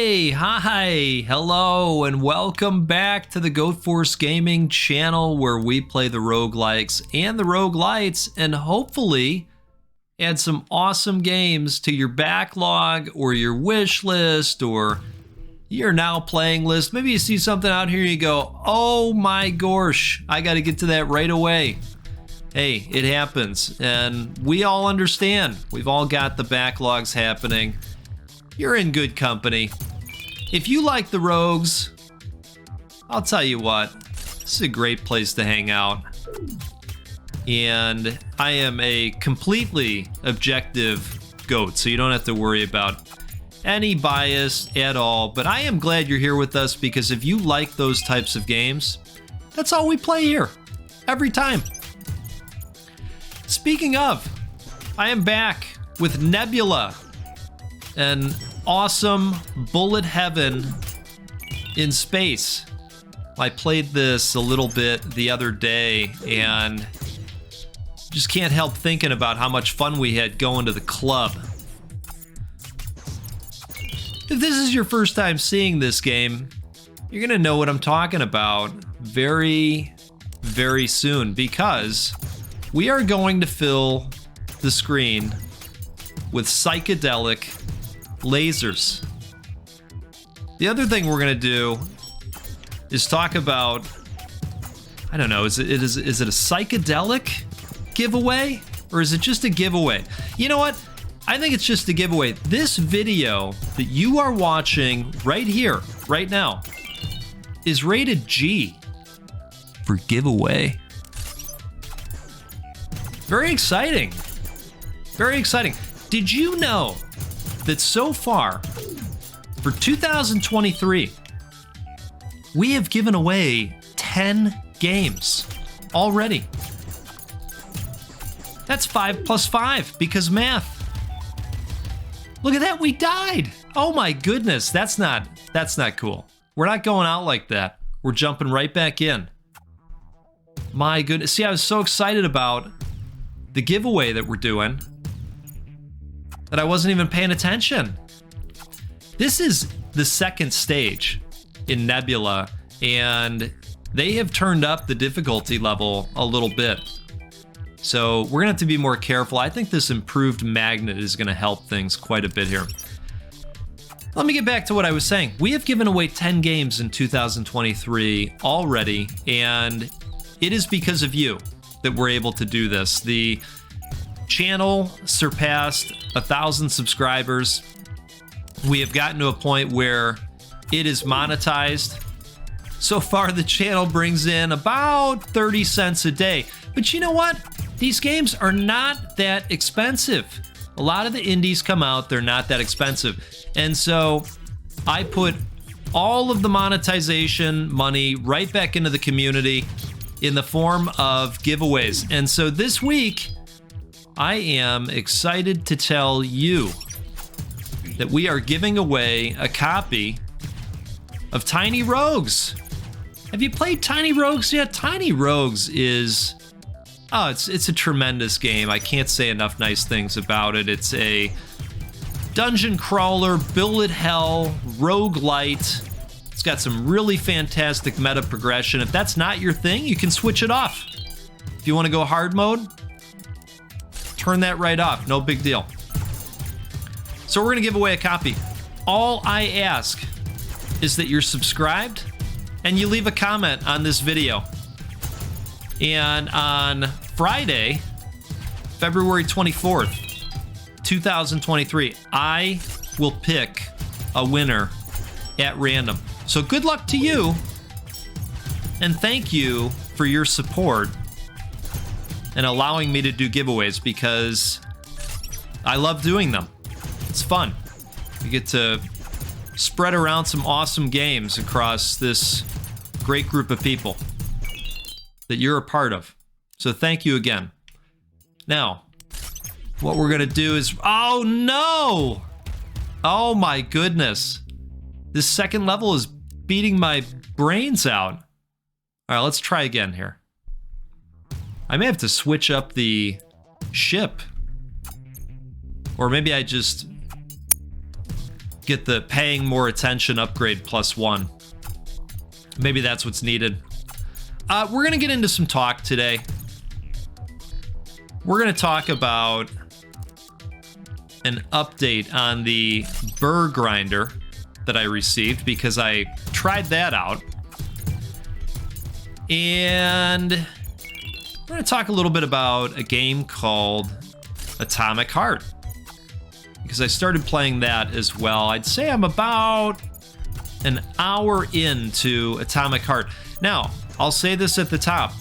Hi, hello, and welcome back to the Goat Force Gaming channel where we play the roguelikes and the roguelites and hopefully add some awesome games to your backlog or your wish list or your now playing list. Maybe you see something out here and you go, oh my gosh, I got to get to that right away. Hey, it happens, and we all understand. We've all got the backlogs happening. You're in good company. If you like the rogues, I'll tell you what, this is a great place to hang out. And I am a completely objective goat, so you don't have to worry about any bias at all. But I am glad you're here with us, because if you like those types of games, that's all we play here, every time. Speaking of, I am back with Nebula, an awesome bullet heaven in space. I played this a little bit the other day and just can't help thinking about how much fun we had going to the club. If this is your first time seeing this game, you're gonna know what I'm talking about very, very soon, because we are going to fill the screen with psychedelic lasers. The other thing we're gonna do is talk about, I don't know, is it a psychedelic giveaway, or is it just a giveaway? You know what? I think it's just a giveaway. This video that you are watching right here, right now, is rated G for giveaway. Very exciting. Very exciting. Did you know that so far, for 2023, we have given away 10 games already? That's 5 plus 5, because math. Look at that, we died. Oh my goodness, that's not cool. We're not going out like that. We're jumping right back in. My goodness, see, I was so excited about the giveaway that we're doing that I wasn't even paying attention. This is the second stage in Nebula, and they have turned up the difficulty level a little bit. So we're gonna have to be more careful. I think this improved magnet is gonna help things quite a bit here. Let me get back to what I was saying. We have given away 10 games in 2023 already, and it is because of you that we're able to do this. The channel surpassed 1,000 subscribers. We have gotten to a point where it is monetized. So far, the channel brings in about 30 cents a day. But you know what? These games are not that expensive. A lot of the indies come out, they're not that expensive. And so I put all of the monetization money right back into the community in the form of giveaways. And so this week, I am excited to tell you that we are giving away a copy of Tiny Rogues. Have you played Tiny Rogues yet? Tiny Rogues is, it's a tremendous game. I can't say enough nice things about it. It's a dungeon crawler, bullet hell, roguelite. It's got some really fantastic meta progression. If that's not your thing, you can switch it off. If you want to go hard mode, turn that right off, no big deal. So we're gonna give away a copy. All I ask is that you're subscribed and you leave a comment on this video. And on Friday, February 24th, 2023, I will pick a winner at random. So good luck to you, and thank you for your support and allowing me to do giveaways, because I love doing them. It's fun. You get to spread around some awesome games across this great group of people that you're a part of. So thank you again. Now, what we're gonna do is, oh no! Oh my goodness. This second level is beating my brains out. All right, let's try again here. I may have to switch up the ship. Or maybe I just get the paying more attention upgrade +1. Maybe that's what's needed. We're going to get into some talk today. We're going to talk about an update on the burr grinder that I received because I tried that out. And we're going to talk a little bit about a game called Atomic Heart, because I started playing that as well. I'd say I'm about an hour into Atomic Heart. Now, I'll say this at the top.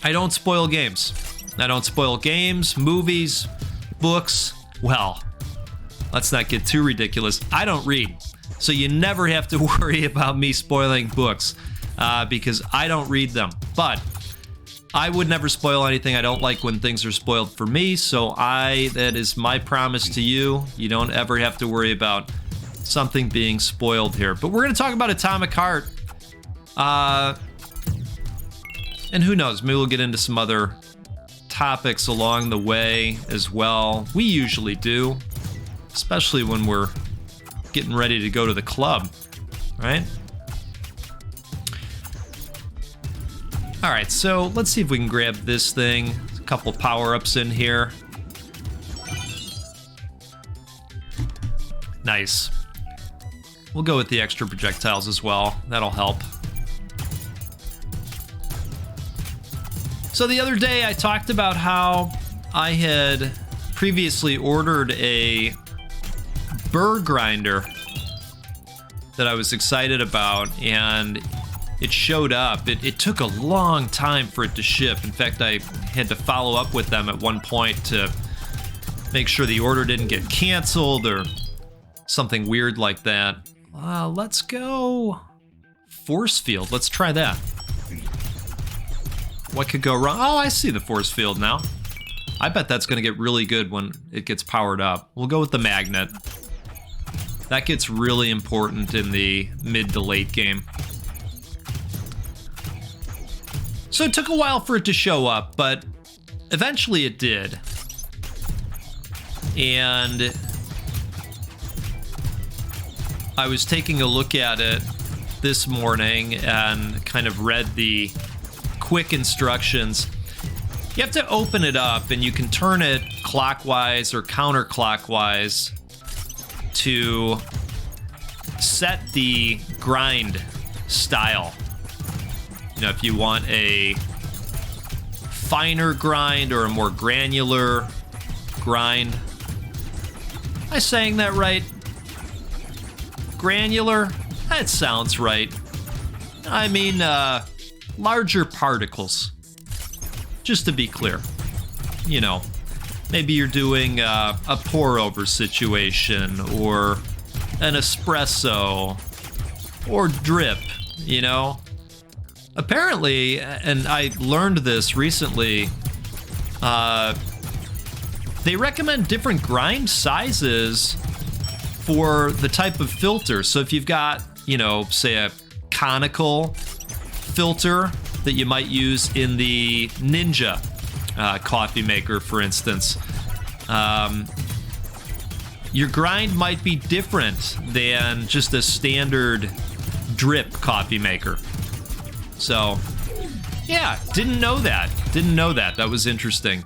I don't spoil games. I don't spoil games, movies, books. Well, let's not get too ridiculous. I don't read. So you never have to worry about me spoiling books because I don't read them. But I would never spoil anything. I don't like when things are spoiled for me. So that is my promise to you. You don't ever have to worry about something being spoiled here. But we're going to talk about Atomic Heart. And who knows, maybe we'll get into some other topics along the way as well. We usually do, especially when we're getting ready to go to the club, right? All right, so let's see if we can grab this thing. There's a couple power-ups in here. Nice. We'll go with the extra projectiles as well. That'll help. So the other day I talked about how I had previously ordered a burr grinder that I was excited about, and it showed up. It took a long time for it to ship. In fact, I had to follow up with them at one point to make sure the order didn't get canceled or something weird like that. Let's go force field. Let's try that. What could go wrong? Oh, I see the force field now. I bet that's going to get really good when it gets powered up. We'll go with the magnet. That gets really important in the mid to late game. So it took a while for it to show up, but eventually it did. And I was taking a look at it this morning and kind of read the quick instructions. You have to open it up, and you can turn it clockwise or counterclockwise to set the grind style. You know, if you want a finer grind or a more granular grind. Am I saying that right? Granular? That sounds right. I mean, larger particles. Just to be clear. You know, maybe you're doing a pour-over situation or an espresso or drip, you know? Apparently, and I learned this recently, they recommend different grind sizes for the type of filter. So if you've got, you know, say a conical filter that you might use in the Ninja coffee maker, for instance, your grind might be different than just a standard drip coffee maker. So, yeah, didn't know that. That was interesting.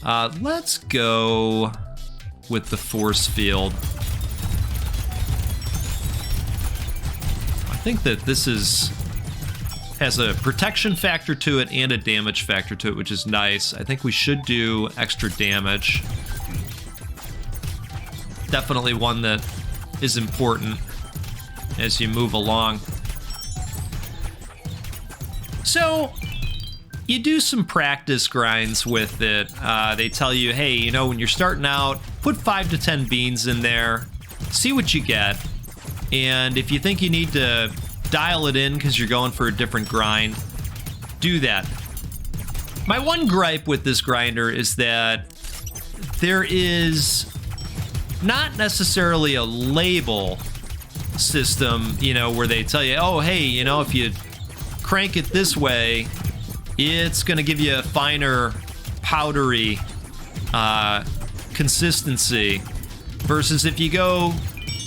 Let's go with the force field. I think that this has a protection factor to it and a damage factor to it, which is nice. I think we should do extra damage. Definitely one that is important as you move along. So, you do some practice grinds with it. They tell you, hey, you know, when you're starting out, put 5 to 10 beans in there, see what you get. And if you think you need to dial it in because you're going for a different grind, do that. My one gripe with this grinder is that there is not necessarily a label system, you know, where they tell you, oh, hey, you know, if you crank it this way, it's going to give you a finer, powdery consistency. Versus if you go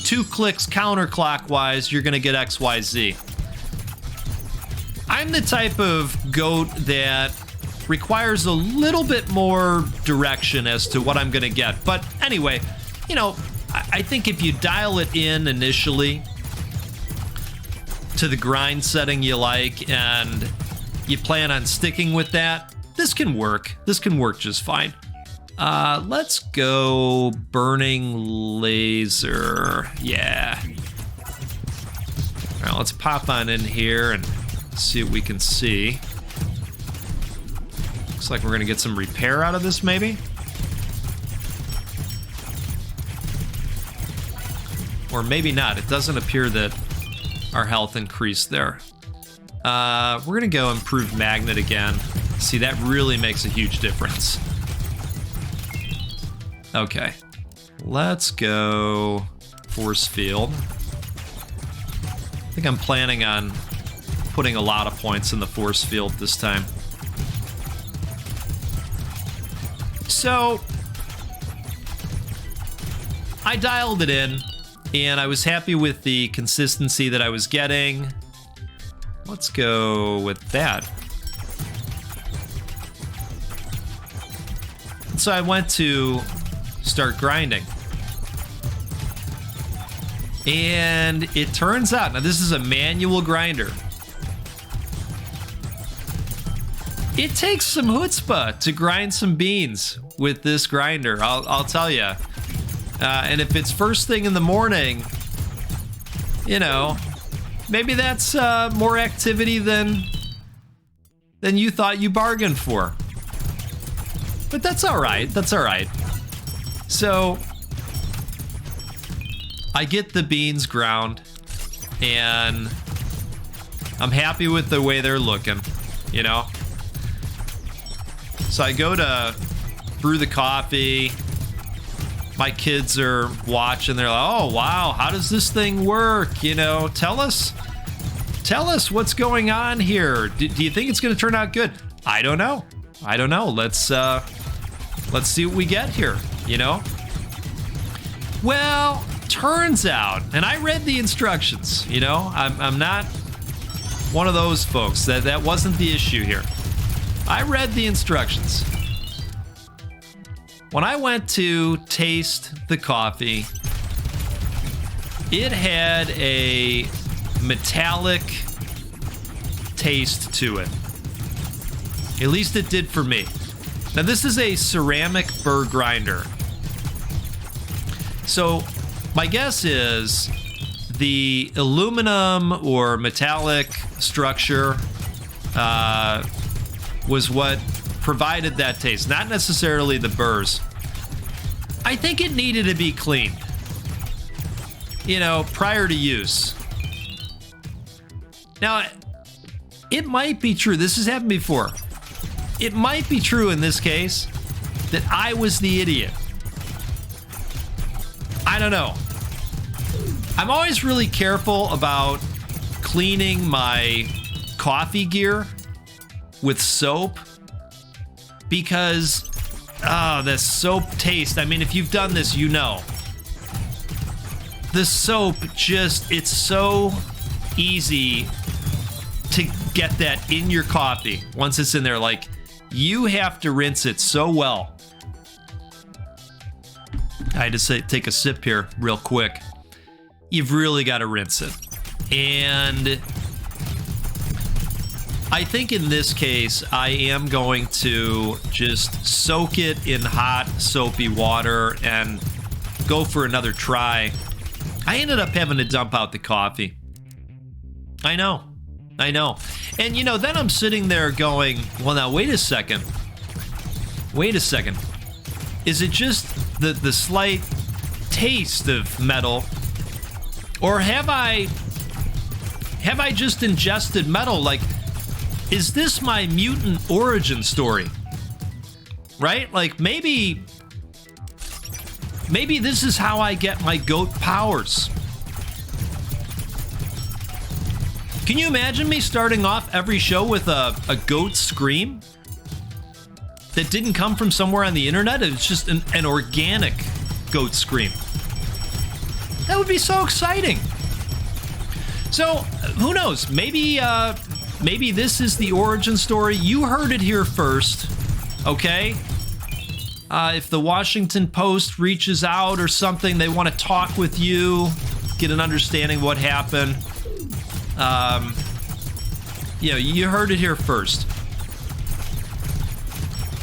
2 clicks counterclockwise, you're gonna get XYZ. I'm the type of goat that requires a little bit more direction as to what I'm gonna get. But anyway, you know, I think if you dial it in initially to the grind setting you like and you plan on sticking with that, this can work. This can work just fine. Let's go burning laser. Yeah. All right, let's pop on in here and see what we can see. Looks like we're gonna get some repair out of this, maybe. Or maybe not. It doesn't appear that our health increased there. We're gonna go improve magnet again. See, that really makes a huge difference. Okay, let's go force field. I think I'm planning on putting a lot of points in the force field this time. So, I dialed it in, and I was happy with the consistency that I was getting. Let's go with that. So I went to start grinding. And it turns out, now this is a manual grinder. It takes some chutzpah to grind some beans with this grinder, I'll tell you. And if it's first thing in the morning, you know, maybe that's more activity than you thought you bargained for. But that's all right. That's all right. So I get the beans ground, and I'm happy with the way they're looking, you know? So I go to brew the coffee. My kids are watching. They're like, oh, wow, how does this thing work? You know, tell us what's going on here. Do you think it's going to turn out good? I don't know. Let's see what we get here, you know? Well, turns out, and I read the instructions, you know? I'm not one of those folks. That wasn't the issue here. I read the instructions. When I went to taste the coffee, it had a metallic taste to it. At least it did for me. Now, this is a ceramic burr grinder. So my guess is the aluminum or metallic structure was what provided that taste, not necessarily the burrs. I think it needed to be cleaned, you know, prior to use. Now, it might be true, this has happened before. It might be true in this case that I was the idiot. I don't know. I'm always really careful about cleaning my coffee gear with soap because, the soap taste, I mean, if you've done this, you know. The soap just, it's so easy to get that in your coffee once it's in there. Like, you have to rinse it so well. I had to take a sip here real quick. You've really got to rinse it. And I think in this case, I am going to just soak it in hot, soapy water and go for another try. I ended up having to dump out the coffee. I know. And, you know, then I'm sitting there going, well, now, wait a second. Is it just the slight taste of metal? Or have I just ingested metal? Like, is this my mutant origin story? Right? Like, maybe this is how I get my goat powers. Can you imagine me starting off every show with a goat scream that didn't come from somewhere on the internet? It's just an organic goat scream. That would be so exciting. So, who knows? Maybe this is the origin story. You heard it here first, okay? If the Washington Post reaches out or something, they want to talk with you, get an understanding of what happened. You heard it here first.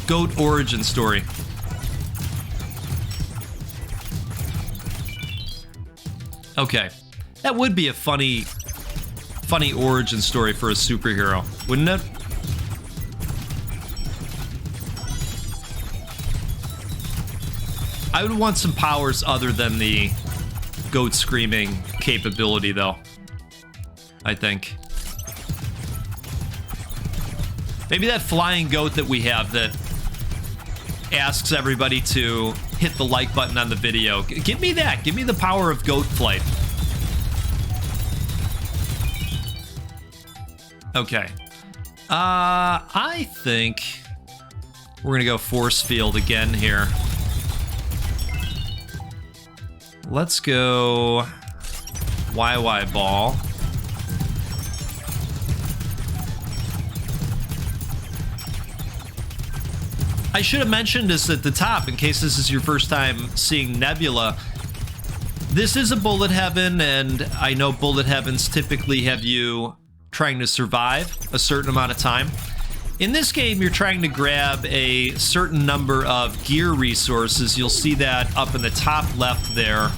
Goat origin story. Okay, that would be a funny origin story for a superhero, wouldn't it? I would want some powers other than the goat screaming capability, though. I think. Maybe that flying goat that we have that asks everybody to hit the like button on the video. Give me that. Give me the power of goat flight. Okay. I think we're gonna go force field again here. Let's go YY ball. I should have mentioned this at the top in case this is your first time seeing Nebula. This is a bullet heaven, and I know bullet heavens typically have you trying to survive a certain amount of time. In this game, you're trying to grab a certain number of gear resources. You'll see that up in the top left there.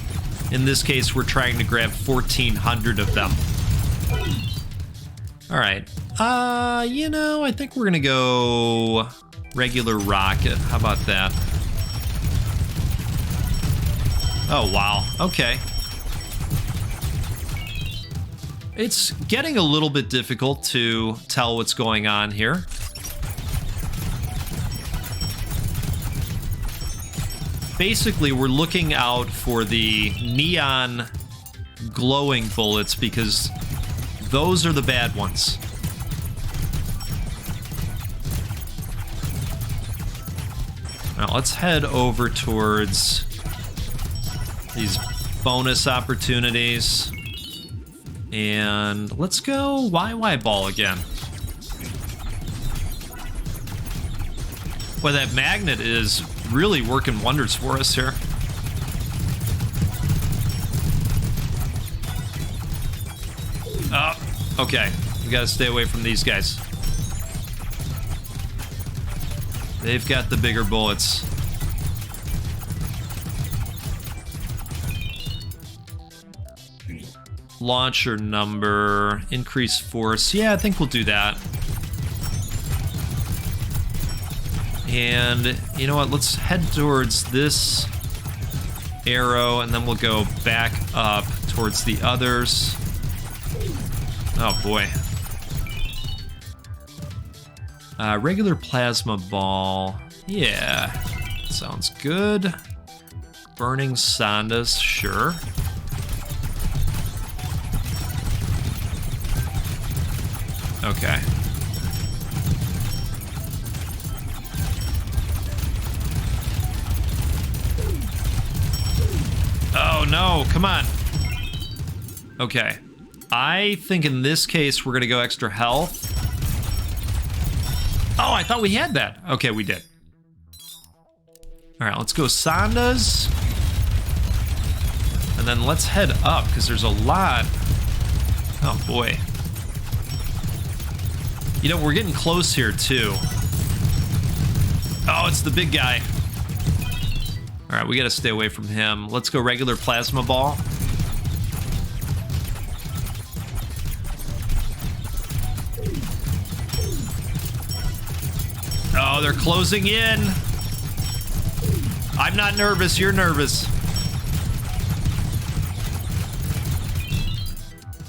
In this case, we're trying to grab 1,400 of them. All right. I think we're gonna go regular rocket. How about that? Oh, wow. Okay. It's getting a little bit difficult to tell what's going on here. Basically, we're looking out for the neon glowing bullets because those are the bad ones. Now let's head over towards these bonus opportunities. And let's go YY ball again. Boy, that magnet is really working wonders for us here. Oh, okay. We gotta stay away from these guys. They've got the bigger bullets. Launcher number, increase force. Yeah, I think we'll do that. And you know what? Let's head towards this arrow, and then we'll go back up towards the others. Oh boy. Regular plasma ball. Yeah, sounds good. Burning Sondas, sure. Okay. Oh no, come on. Okay. I think in this case we're gonna go extra health. Oh, I thought we had that. Okay, we did. All right, let's go Sondas. And then let's head up because there's a lot. Oh boy. You know, we're getting close here too. Oh, it's the big guy. All right, we gotta stay away from him. Let's go regular plasma ball. Oh, they're closing in. I'm not nervous, you're nervous.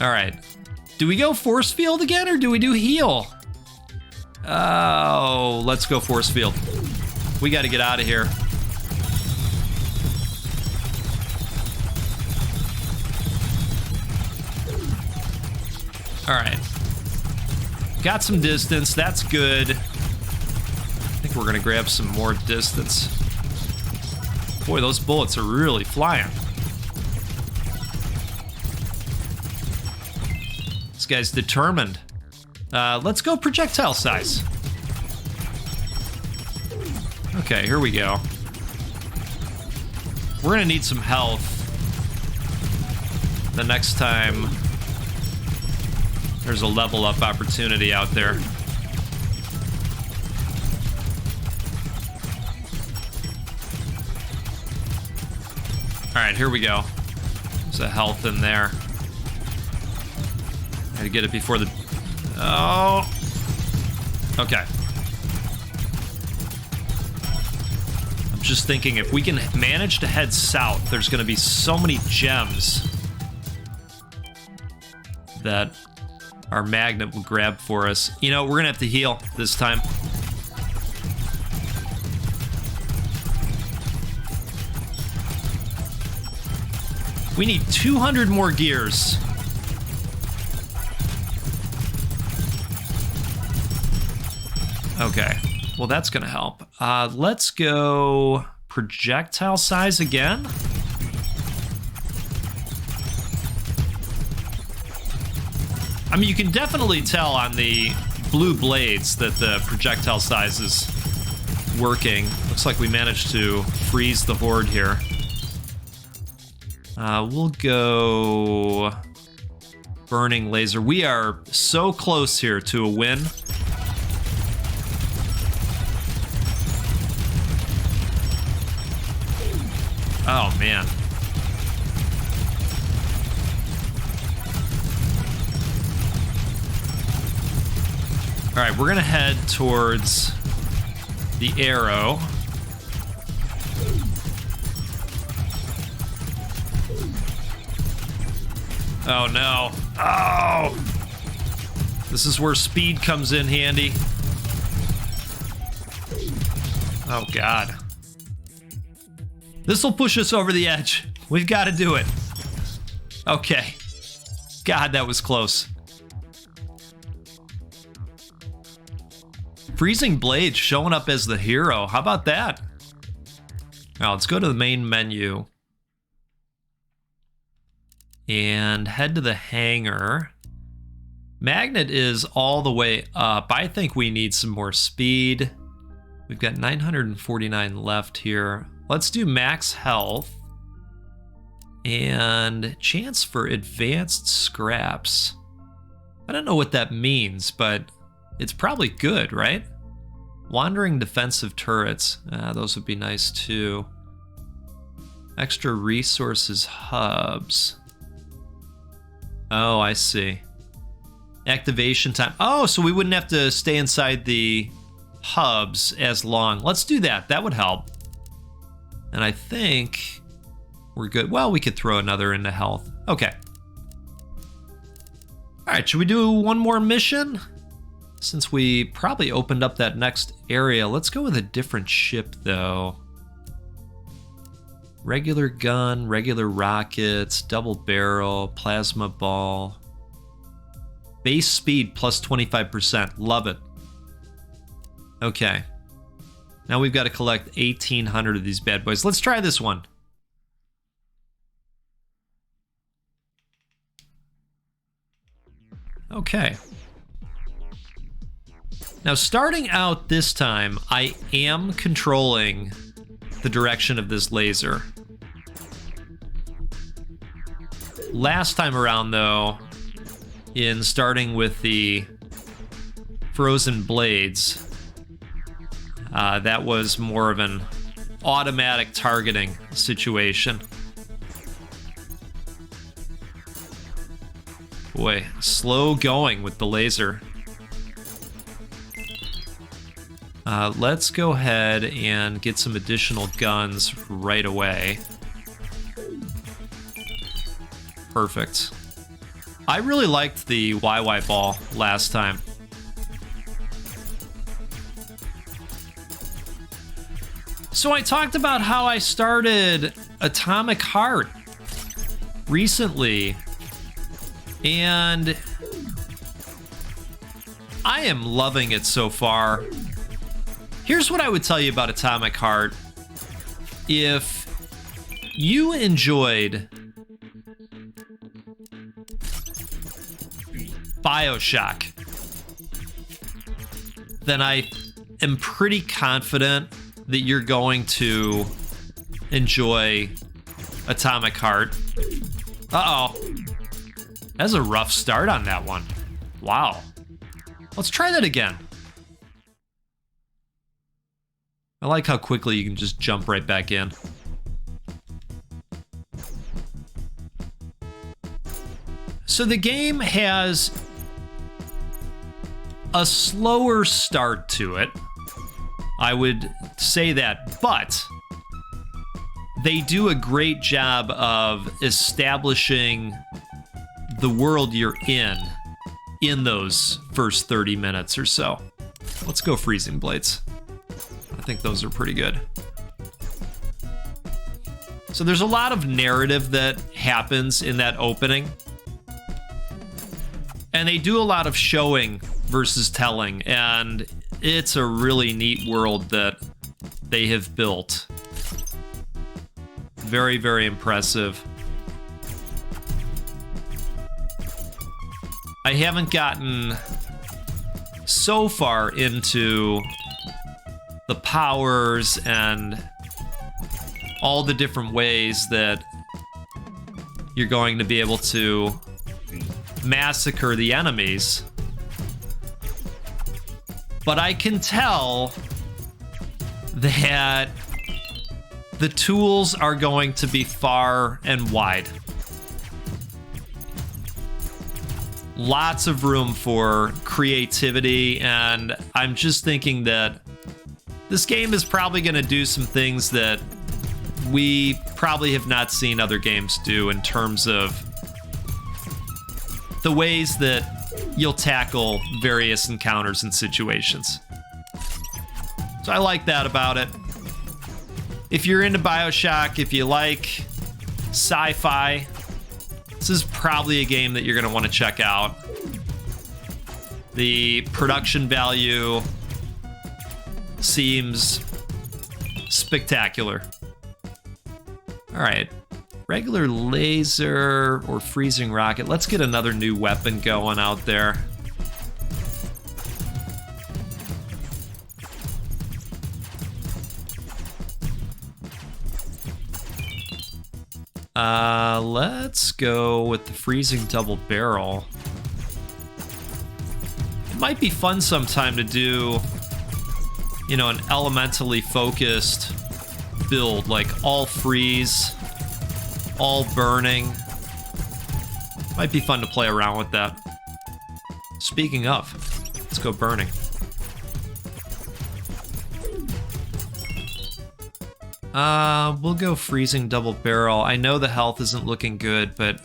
All right. Do we go force field again or do we do heal? Oh, let's go force field. We got to get out of here. All right. Got some distance. That's good. I think we're going to grab some more distance. Boy, those bullets are really flying. This guy's determined. Let's go projectile size. Okay, here we go. We're gonna need some health the next time there's a level up opportunity out there. Alright, here we go. There's a health in there. Gotta get it before the... Oh! Okay. I'm just thinking, if we can manage to head south, there's gonna be so many gems that our magnet will grab for us. You know, we're gonna have to heal this time. We need 200 more gears. Okay, well that's gonna help. Let's go projectile size again. I mean, you can definitely tell on the blue blades that the projectile size is working. Looks like we managed to freeze the horde here. We'll go burning laser. We are so close here to a win. Oh, man. All right, we're gonna head towards the arrow. Oh, no. Oh! This is where speed comes in handy. Oh, God. This will push us over the edge. We've got to do it. Okay. God, that was close. Freezing Blade showing up as the hero. How about that? Now, let's go to the main menu. And head to the hangar. Magnet is all the way up. I think we need some more speed. We've got 949 left here. Let's do max health. And chance for advanced scraps. I don't know what that means, but it's probably good, right? Wandering defensive turrets. Those would be nice too. Extra resources hubs. Oh, I see. Activation time. Oh, so we wouldn't have to stay inside the hubs as long. Let's do that. That would help. And I think we're good. Well, we could throw another into health. Okay. All right, should we do one more mission? Since we probably opened up that next area, let's go with a different ship, though. Regular gun, regular rockets, double barrel, plasma ball. Base speed plus 25%. Love it. Okay. Now we've got to collect 1,800 of these bad boys. Let's try this one. Okay. Now, starting out this time, I am controlling the direction of this laser. Last time around, though, in starting with the frozen blades, that was more of an automatic targeting situation. Boy, slow going with the laser. Let's go ahead and get some additional guns right away. Perfect. I really liked the YY ball last time. So I talked about how I started Atomic Heart recently, and I am loving it so far. Here's what I would tell you about Atomic Heart. If you enjoyed BioShock, then I am pretty confident that you're going to enjoy Atomic Heart. Uh-oh. That's a rough start on that one. Wow. Let's try that again. I like how quickly you can just jump right back in. So the game has a slower start to it. I would say that, but they do a great job of establishing the world you're in those first 30 minutes or so. Let's go Freezing Blades. I think those are pretty good. So there's a lot of narrative that happens in that opening. And they do a lot of showing versus telling, and it's a really neat world that they have built. Very, very impressive. I haven't gotten so far into the powers and all the different ways that you're going to be able to massacre the enemies. But I can tell that the tools are going to be far and wide. Lots of room for creativity, and I'm just thinking that this game is probably going to do some things that we probably have not seen other games do in terms of the ways that you'll tackle various encounters and situations. So I like that about it. If you're into BioShock, if you like sci-fi, this is probably a game that you're going to want to check out. The production value seems spectacular. All right, regular laser or freezing rocket. Let's get another new weapon going out there. Let's go with the freezing double barrel. It might be fun sometime to do, you know, an elementally focused build, like all freeze, all burning. Might be fun to play around with that. Speaking of, let's go burning. We'll go freezing double barrel. I know the health isn't looking good, but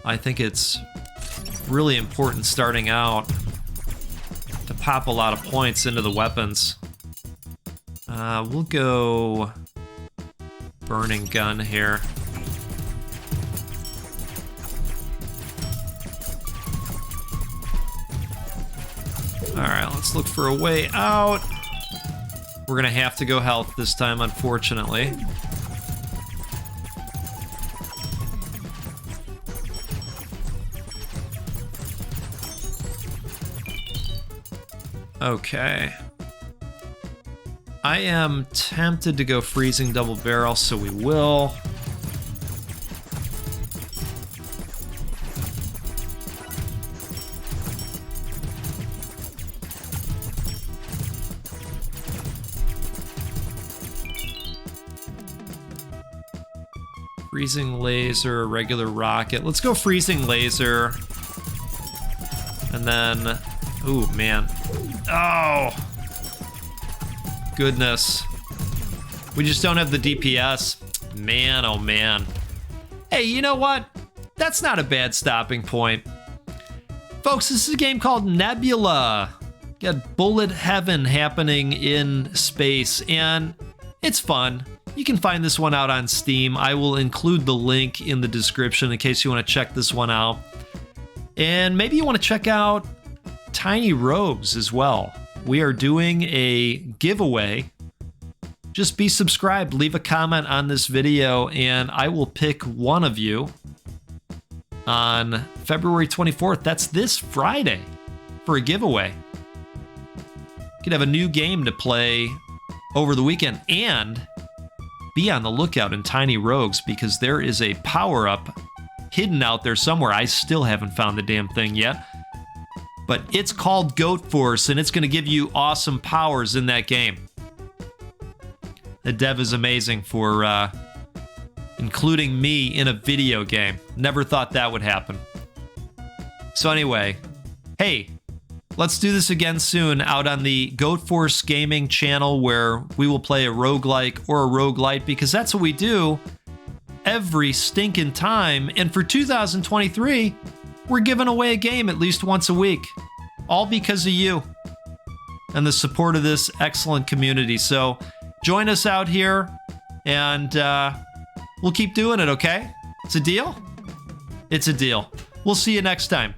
I think it's really important starting out to pop a lot of points into the weapons. We'll go burning gun here. All right, let's look for a way out. We're gonna have to go health this time, unfortunately. Okay. I am tempted to go freezing double barrel, so we will. Freezing laser, regular rocket. Let's go freezing laser. And then, ooh, man. Oh, goodness. We just don't have the DPS. Man, oh man. Hey, you know what? That's not a bad stopping point. Folks, this is a game called Nebula. Got bullet heaven happening in space, and it's fun. You can find this one out on Steam. I will include the link in the description in case you want to check this one out. And maybe you want to check out Tiny Rogues as well. We are doing a giveaway. Just be subscribed, leave a comment on this video, and I will pick one of you on February 24th. That's this Friday for a giveaway. You could have a new game to play over the weekend, and be on the lookout in Tiny Rogues because there is a power-up hidden out there somewhere. I still haven't found the damn thing yet. But it's called Goat Force, and it's going to give you awesome powers in that game. The dev is amazing for including me in a video game. Never thought that would happen. So anyway, hey, let's do this again soon out on the Goat Force Gaming channel where we will play a roguelike or a roguelite because that's what we do every stinking time. And for 2023, we're giving away a game at least once a week. All because of you and the support of this excellent community. So join us out here and we'll keep doing it, okay? It's a deal? It's a deal. We'll see you next time.